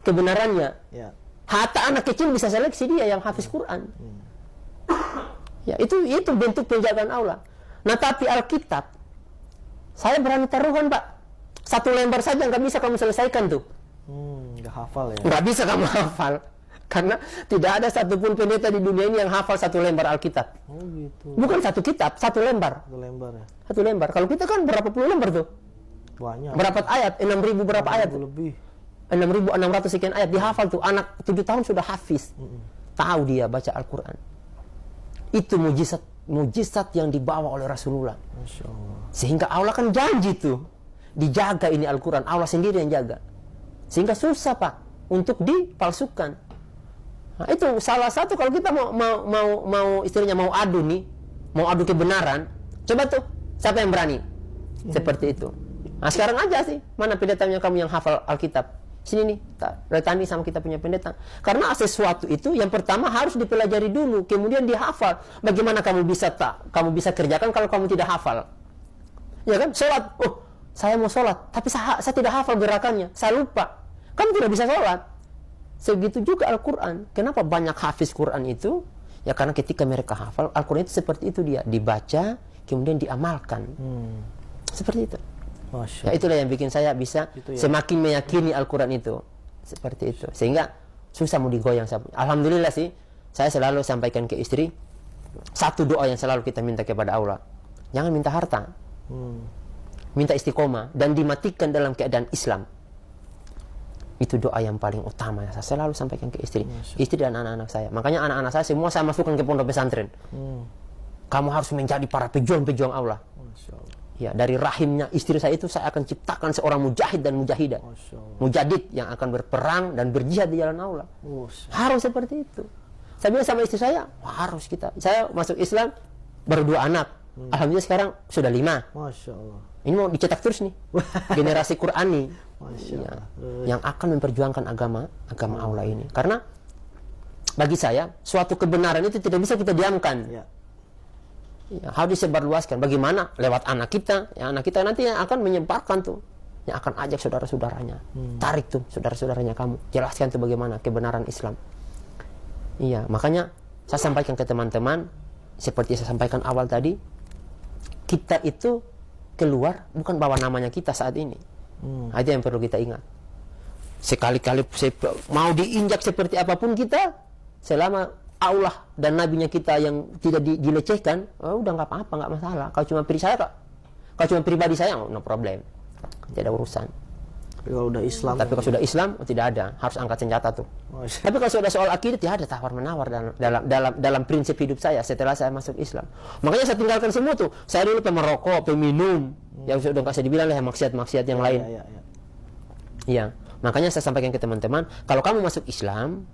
kebenarannya. Hatta anak kecil bisa seleksi dia yang hafiz Quran. Ya, itu bentuk penjagaan Allah. Nah, tapi Alkitab saya berani taruhan, Pak. 1 lembar saja nggak bisa kamu selesaikan tuh. Nggak hafal ya? Nggak bisa kamu hafal. Karena tidak ada satupun pendeta di dunia ini yang hafal 1 lembar Alkitab. Oh gitu. Bukan 1 kitab, 1 lembar. 1 lembar ya? 1 lembar. Kalau kita kan berapa puluh lembar tuh? Banyak. Berapa ayat? 6.000 berapa ayat? Lebih. 6.600 sekian ayat dihafal tuh. Anak 7 tahun sudah hafiz. Tahu dia baca Al-Quran. Itu mujizat yang dibawa oleh Rasulullah. Masya Allah. Sehingga Allah kan janji tuh dijaga ini Al-Quran. Allah sendiri yang jaga. Sehingga susah Pak untuk dipalsukan. Nah, itu salah satu kalau kita mau istilahnya mau adu nih, mau adu kebenaran. Coba tuh siapa yang berani? Seperti itu. Nah sekarang aja sih, mana pendetanya kamu yang hafal Alkitab? Sini nih, retani sama kita punya pendeta. Karena sesuatu itu yang pertama harus dipelajari dulu, kemudian dihafal. Bagaimana kamu bisa kerjakan kalau kamu tidak hafal? Ya kan? Sholat, oh saya mau sholat, tapi saya tidak hafal gerakannya, saya lupa. Kamu tidak bisa sholat. Segitu juga Al-Quran. Kenapa banyak hafiz Quran itu? Ya karena ketika mereka hafal, Al-Quran itu seperti itu dia, dibaca, kemudian diamalkan. Seperti itu. Ya itulah yang bikin saya bisa semakin meyakini Al-Quran itu. Seperti itu. Sehingga susah mau digoyang. Alhamdulillah sih, saya selalu sampaikan ke istri, satu doa yang selalu kita minta kepada Allah. Jangan minta harta. Minta istiqomah dan dimatikan dalam keadaan Islam. Itu doa yang paling utama. Saya selalu sampaikan ke istri. Istri dan anak-anak saya. Makanya anak-anak saya semua saya masukkan ke pondok pesantren. Kamu harus menjadi para pejuang-pejuang Allah. Ya, dari rahimnya istri saya itu saya akan ciptakan seorang mujahid dan mujahidah. Mujadid yang akan berperang dan berjihad di jalan Allah. Harus seperti itu. Saya bilang sama istri saya, harus kita. Saya masuk Islam baru 2 anak. Alhamdulillah sekarang sudah 5. Masya Allah. Ini mau dicetak terus nih. Generasi Qurani. Ya, yang akan memperjuangkan agama Allah ini. Karena bagi saya suatu kebenaran itu tidak bisa kita diamkan. Ya, harus disebarluaskan. Bagaimana? Lewat anak kita. Ya, anak kita nanti yang akan menyebarkan tuh. Yang akan ajak saudara-saudaranya. Tarik tuh saudara-saudaranya kamu. Jelaskan tuh bagaimana kebenaran Islam. Iya, makanya saya sampaikan ke teman-teman. Seperti saya sampaikan awal tadi. Kita itu keluar bukan bawa namanya kita saat ini. Itu yang perlu kita ingat. Sekali-kali mau diinjak seperti apapun kita. Selama Allah dan nabinya kita yang tidak dilecehkan, udah nggak apa-apa, nggak masalah. Kalau cuma pribadi saya, no problem, tidak ada urusan. Kalau udah Islam. Tapi kalau sudah Islam tidak ada, harus angkat senjata tuh. Tapi kalau sudah soal akidah tidak ada tawar menawar dalam prinsip hidup saya setelah saya masuk Islam. Makanya saya tinggalkan semua tuh. Saya dulu pemerokok, peminum, yang sudah kasih dibilang lah maksiat-maksiat yang lain. Iya. Makanya saya sampaikan ke teman-teman, kalau kamu masuk Islam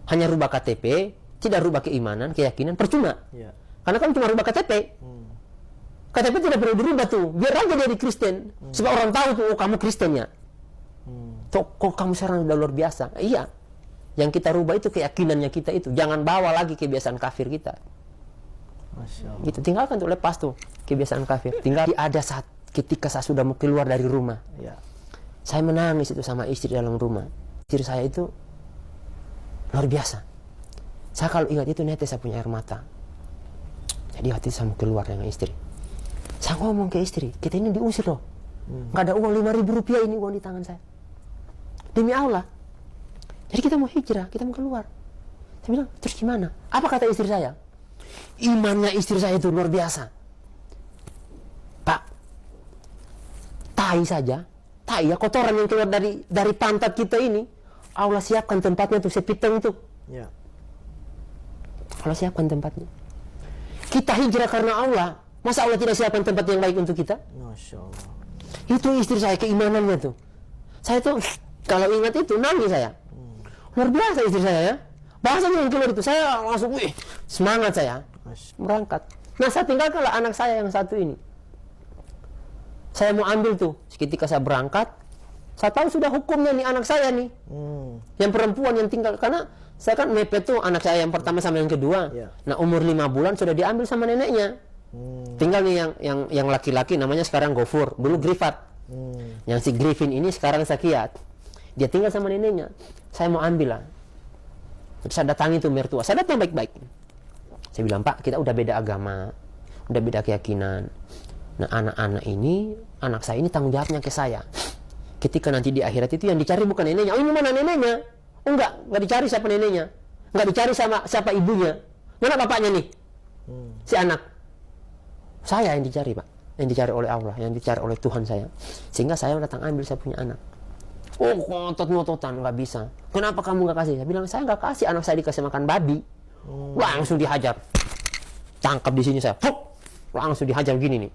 hanya rubah KTP, tidak rubah keimanan, keyakinan, percuma. Karena kamu cuma rubah KTP. KTP tidak perlu dirubah tuh, biar aja jadi Kristen. Supaya orang tahu tuh, oh kamu Kristen ya. Kok kamu sekarang udah luar biasa. Iya, yang kita rubah itu keyakinannya kita itu. Jangan bawa lagi kebiasaan kafir kita. Masya Allah. Gitu, tinggalkan tuh, lepas tuh kebiasaan kafir. Tinggal ada saat ketika saya sudah mau keluar dari rumah, saya menangis itu sama istri dalam rumah. Istri saya itu luar biasa. Saya kalau ingat itu netes saya punya air mata. Jadi hati saya mau keluar dengan istri. Saya ngomong ke istri, kita ini diusir loh. Nggak ada uang 5.000 rupiah ini uang di tangan saya. Demi Allah. Jadi kita mau hijrah, kita mau keluar. Saya bilang, terus gimana? Apa kata istri saya? Imannya istri saya itu luar biasa. Pak, tai saja, tai ya, kotoran yang keluar dari pantat kita ini, Allah siapkan tempatnya tuh, sepiteng itu. Allah siapkan tempatnya. Kita hijrah karena Allah. Masa Allah tidak siapkan tempat yang baik untuk kita? Masya Allah. Itu istri saya, keimanannya tuh. Saya tuh kalau ingat itu nangis saya. Luar biasa istri saya ya. Bahasanya yang keluar itu saya langsung semangat saya berangkat. Nah saya tinggalkanlah anak saya yang satu ini. Saya mau ambil tuh. Ketika saya berangkat, saya tahu sudah hukumnya nih anak saya nih. Yang perempuan yang tinggal, karena saya kan mepet tuh anak saya yang pertama sama yang kedua. Nah umur 5 bulan sudah diambil sama neneknya. Tinggal nih yang laki-laki namanya sekarang Gofur, dulu Grifat. Yang si Griffin ini sekarang Sakiat. Dia tinggal sama neneknya. Saya mau ambil lah. Terus saya datangi tuh mertua. Saya datang baik-baik. Saya bilang, Pak, kita udah beda agama, udah beda keyakinan. Nah anak-anak ini, anak saya ini tanggung jawabnya ke saya. Ketika nanti di akhirat itu yang dicari bukan neneknya. Oh ini mana neneknya? Oh enggak dicari siapa neneknya. Enggak dicari sama siapa ibunya. Mana bapaknya nih? Si anak. Saya yang dicari, Pak. Yang dicari oleh Allah, yang dicari oleh Tuhan saya. Sehingga saya datang ambil saya punya anak. Oh, ngotot-ngototan, nggak bisa. Kenapa kamu nggak kasih? Saya bilang, saya nggak kasih, anak saya dikasih makan babi. Langsung dihajar. Tangkap di sini saya. Hop! Langsung dihajar gini nih.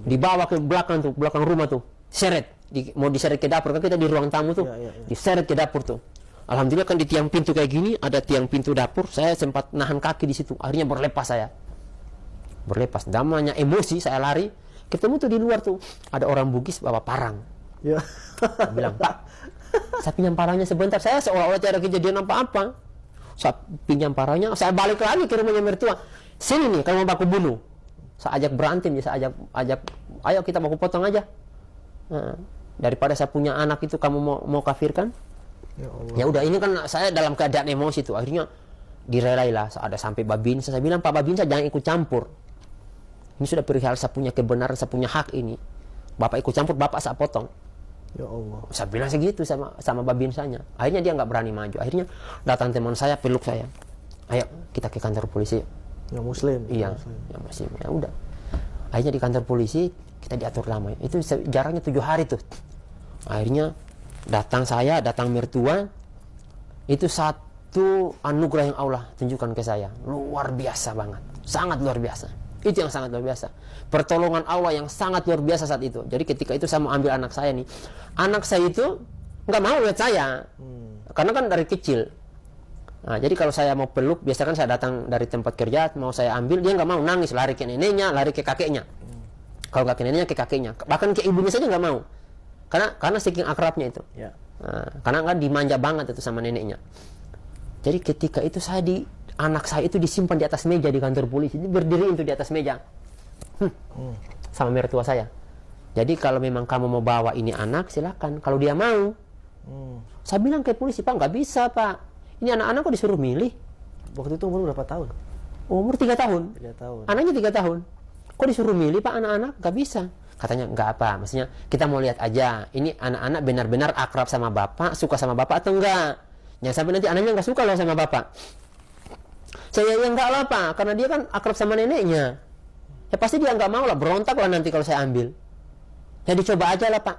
Dibawa ke belakang tuh, belakang rumah tuh. Seret. Mau diseret ke dapur, kan kita di ruang tamu tuh. Diseret ke dapur tuh. Alhamdulillah kan di tiang pintu kayak gini, ada tiang pintu dapur. Saya sempat nahan kaki di situ. Akhirnya berlepas saya. Berlepas. Namanya emosi, saya lari. Ketemu tuh di luar tuh. Ada orang Bugis bawa parang. Saya bilang, Pak, saya pinjam parangnya sebentar. Saya seolah-olah tidak ada kejadian apa-apa. Saya pinjam parangnya, saya balik lagi ke rumahnya mertua. Sini nih, kalau mau baku bunuh. Saya ajak berantem, ya, saya ajak, ayo kita baku potong aja. Nah, daripada saya punya anak itu kamu mau kafirkan. Ya udah, ini kan saya dalam keadaan emosi tuh. Akhirnya direlailah. Ada sampai Babinsa. Saya bilang, Pak Babinsa jangan ikut campur. Ini sudah perihal saya punya kebenaran, saya punya hak ini. Bapak ikut campur, Bapak saya potong. Ya Allah. Saya bilang segitu sama Babinsanya. Akhirnya dia nggak berani maju. Akhirnya datang teman saya, peluk saya. Ayo kita ke kantor polisi. Yang Muslim. Iya, yang Muslim. Ya udah. Akhirnya di kantor polisi kita diatur lama. Itu jaraknya 7 hari tuh. Akhirnya datang mertua. Itu satu anugerah yang Allah tunjukkan ke saya. Luar biasa banget. Sangat luar biasa. Itu yang sangat luar biasa. Pertolongan Allah yang sangat luar biasa saat itu. Jadi ketika itu saya mau ambil anak saya nih. Anak saya itu nggak mau lihat saya. Karena kan dari kecil. Nah, jadi kalau saya mau peluk, biasa kan saya datang dari tempat kerja, mau saya ambil, dia nggak mau, nangis, lari ke neneknya, lari ke kakeknya. Kalau nggak ke neneknya, ke kakeknya. Bahkan ke ibunya saja nggak mau. Karena saking akrabnya itu. Nah, karena nggak dimanja banget itu sama neneknya. Jadi ketika itu anak saya itu disimpan di atas meja di kantor polisi. Dia berdiri itu di atas meja. Sama mertua saya. Jadi kalau memang kamu mau bawa ini anak, silakan. Kalau dia mau. Saya bilang ke polisi, Pak, nggak bisa, Pak. Ini anak-anak kok disuruh milih. Waktu itu umur berapa tahun? Umur 3 tahun. 3 tahun. Anaknya 3 tahun. Kok disuruh milih, Pak, anak-anak? Nggak bisa. Katanya, nggak apa. Maksudnya, kita mau lihat aja. Ini anak-anak benar-benar akrab sama bapak, suka sama bapak atau enggak. Jangan sampai nanti anaknya nggak suka loh sama bapak. Saya yang enggak lah, Pak, karena dia kan akrab sama neneknya. Ya pasti dia nggak mau lah, berontak lah nanti kalau saya ambil. Ya dicoba aja lah, Pak.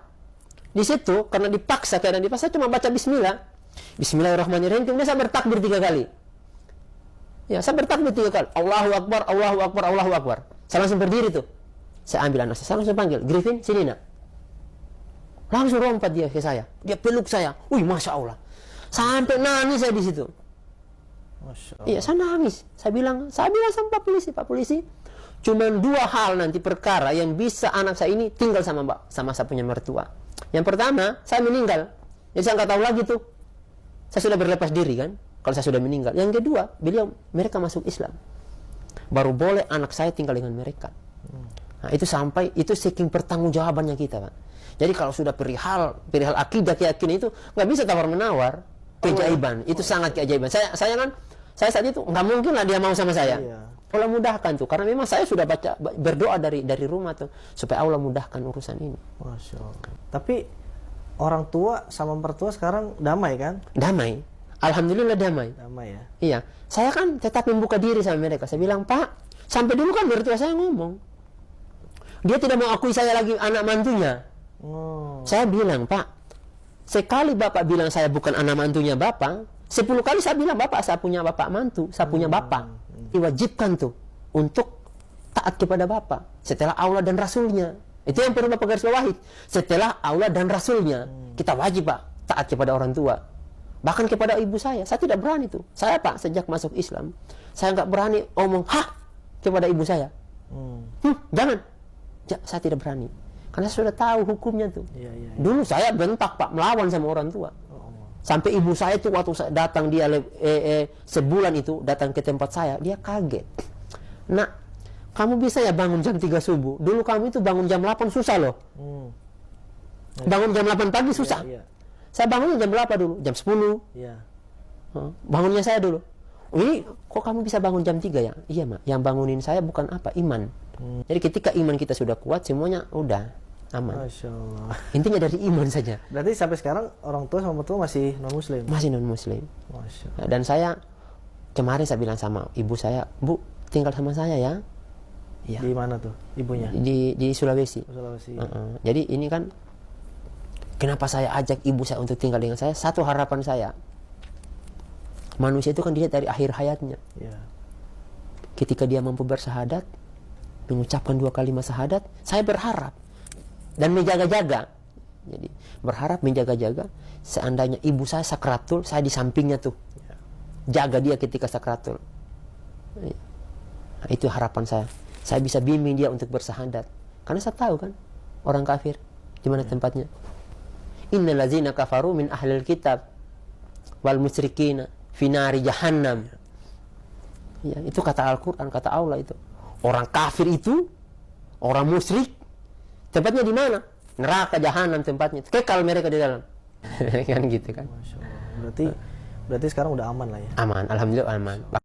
di situ karena dipaksa, saya cuma baca Bismillah. Bismillahirrahmanirrahim. Kemudian saya bertakbir 3 kali. Ya, saya bertakbir 3 kali. Allahu Akbar, Allahu Akbar, Allahu Akbar. Saya langsung berdiri tuh. Saya ambil anak saya langsung panggil, Griffin, sini nak. Langsung lompat dia ke saya. Dia peluk saya. Wih, Masya Allah. Sampai nangis saya di situ. Masya Allah. Iya, saya nangis. Saya bilang sama Pak Polisi, cuma 2 hal nanti perkara yang bisa anak saya ini tinggal sama saya punya mertua. Yang pertama, saya meninggal. Jadi saya nggak tahu lagi tuh. Saya sudah berlepas diri kan, kalau saya sudah meninggal. Yang kedua, mereka masuk Islam. Baru boleh anak saya tinggal dengan mereka. Nah, itu saking pertanggungjawabannya kita, Pak. Jadi kalau sudah perihal akidah, keyakinan itu nggak bisa tawar-menawar. Keajaiban, itu sangat keajaiban. Saya saat itu nggak mungkin lah dia mau sama saya. Iya. Allah mudahkan tuh, karena memang saya sudah berdoa dari rumah tuh supaya Allah mudahkan urusan ini. Masya Allah. Tapi orang tua sama mertua sekarang damai kan? Damai, alhamdulillah damai. Damai ya. Iya, saya kan tetap membuka diri sama mereka. Saya bilang, Pak, sampai dulu kan mertua saya ngomong, dia tidak mau akui saya lagi anak mantunya. Oh. Saya bilang, Pak, sekali Bapak bilang saya bukan anak mantunya Bapak, 10 kali saya bilang Bapak, saya punya Bapak mantu, saya punya Bapak. Diwajibkan tuh untuk taat kepada Bapak setelah Allah dan Rasulnya. Itu yang perlu Bapak garis bawahi. Setelah Allah dan Rasulnya, kita wajib, Pak, taat kepada orang tua. Bahkan kepada ibu saya tidak berani tuh. Saya, Pak, sejak masuk Islam, saya nggak berani omong hah kepada ibu saya. Jangan. Saya tidak berani. Karena saya sudah tahu hukumnya tuh. Iya. Dulu saya bentak, Pak, melawan sama orang tua. Sampai ibu saya tuh waktu saya datang dia sebulan itu datang ke tempat saya, dia kaget. Nak, kamu bisa ya bangun jam 3 subuh? Dulu kamu itu bangun jam 8 susah loh. Bangun jam 8 pagi susah. Iya. Saya bangunnya jam berapa dulu? Jam 10. Iya. Bangunnya saya dulu. Ini kok kamu bisa bangun jam 3 ya? Iya, Mak. Yang bangunin saya bukan apa? Iman. Jadi ketika iman kita sudah kuat, semuanya udah aman. Masya Allah. Intinya dari iman saja. Berarti sampai sekarang orang tua sama mertua masih non muslim? Masih non muslim. Masya Allah. Dan saya kemarin saya bilang sama ibu saya, Bu, tinggal sama saya ya. Iya. Di mana tuh ibunya? Di Sulawesi. Sulawesi. Jadi ini kan kenapa saya ajak ibu saya untuk tinggal dengan saya? Satu harapan saya, manusia itu kan dilihat dari akhir hayatnya. Iya. Ketika dia mampu bersyahadat, mengucapkan 2 kalimat syahadat, saya berharap dan menjaga-jaga. Jadi berharap menjaga-jaga, seandainya ibu saya sakratul, saya di sampingnya tuh. Jaga dia ketika sakratul. Nah, itu harapan saya. Saya bisa bimbing dia untuk bersyahadat. Karena saya tahu kan orang kafir di mana tempatnya. Innal ladzina kafaru min ahlil kitab wal musyrikina fi nari jahannam. Ya, itu kata Al-Qur'an, kata Allah itu. Orang kafir itu, orang musyrik, tempatnya di mana? Neraka jahanam tempatnya. Kekal mereka di dalam. Kan gitu kan. Masya Allah. Berarti sekarang udah aman lah ya? Aman, alhamdulillah aman.